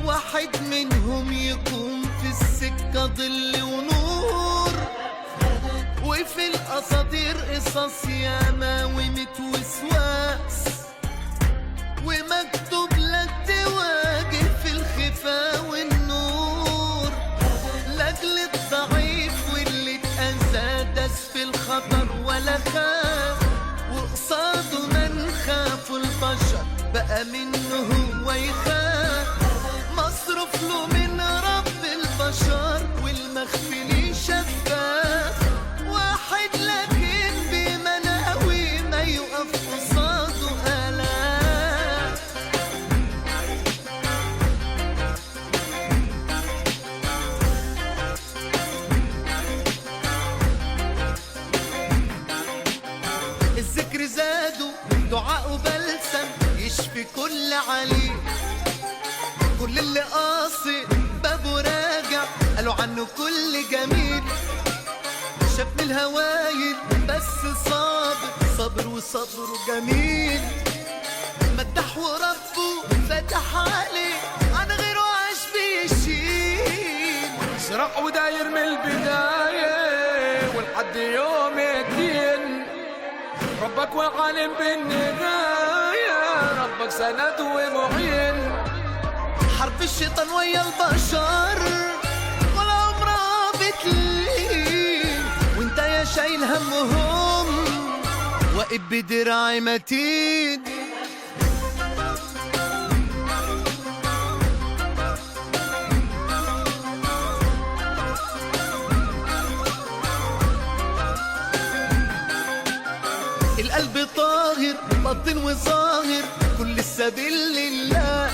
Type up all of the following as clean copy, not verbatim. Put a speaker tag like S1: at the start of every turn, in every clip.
S1: واحد منهم يكون في السكة ظل ونور، وفي الأساطير قصص ياما ومت وسواس، ومكتوب لك تواجه في الخفا والنور، لاجل الضعيف واللي اتأذى داس في الخطر ولا خاف، وقصاده من خافوا البشر بقى منه هو يخاف، مصروف له من رب البشر والمخفي ليه شفاف، واحد لكن بمناوي ما يقف قصاده آلاف. الذكر زادوا دعاء بلسم يشفي كل عليل، كل اللي قاصد بابه راجع قالوا عنه كل جميل، شاف من الهوايل بس صابر وصبره جميل، مدح وربه فتح عليه عن غيره عاش بيشيل،
S2: صراع وداير من البداية ولحد يوم الدين، ربك وعالم بالنهاية، ربك سند ومعين،
S1: حرب الشيطان ويا البشر ولا عمرها بتلين، وانت يا شايل همهم واقف بدراعي متين. القلب طاهر باطن وظاهر كل السبيل لله،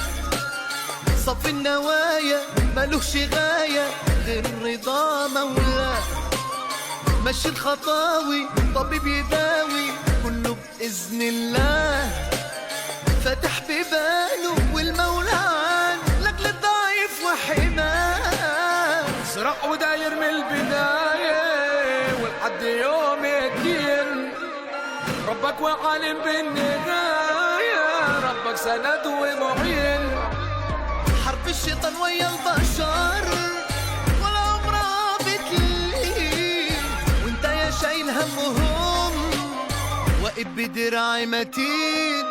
S1: صف النوايا ملوش غاية غير رضا مولاه، مشي الخطاوي طبيب يداوي كله بإذن الله، فتح بيبانه والمولى عان لأجل الضعيف وحماه،
S2: صراع وداير من البداية ولحد يوم الدين، ربك وعالم بالنهاية، ربك سند ومعين،
S1: حرب الشيطان ويا البشر ولا عمرها بتلين، وانت يا شايل همهم واقف بدراعي متين.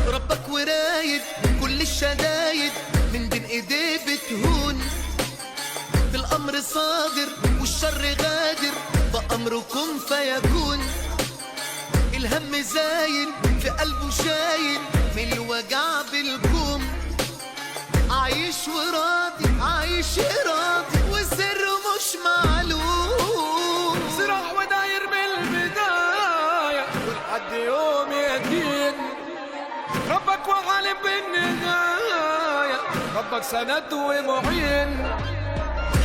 S1: ربك ورايد كل الشدايد من بين ايديه بتهون، في الامر صادر والشر غادر بامره كن فيكون، الهم زايل في قلبه شايل من الوجع بالكوم، عايش وراضي عايش راضي وسره مش معلوم،
S2: صراع وداير من البداية ولحد يوم الدين، ربك وعالم بالنهاية، ربك سند ومعين،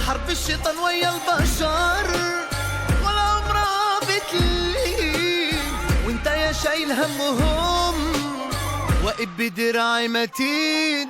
S1: حرب الشيطان ويا البشر ولا عمرها بتلين، وانت يا شايل همهم واقف بدراعي متين.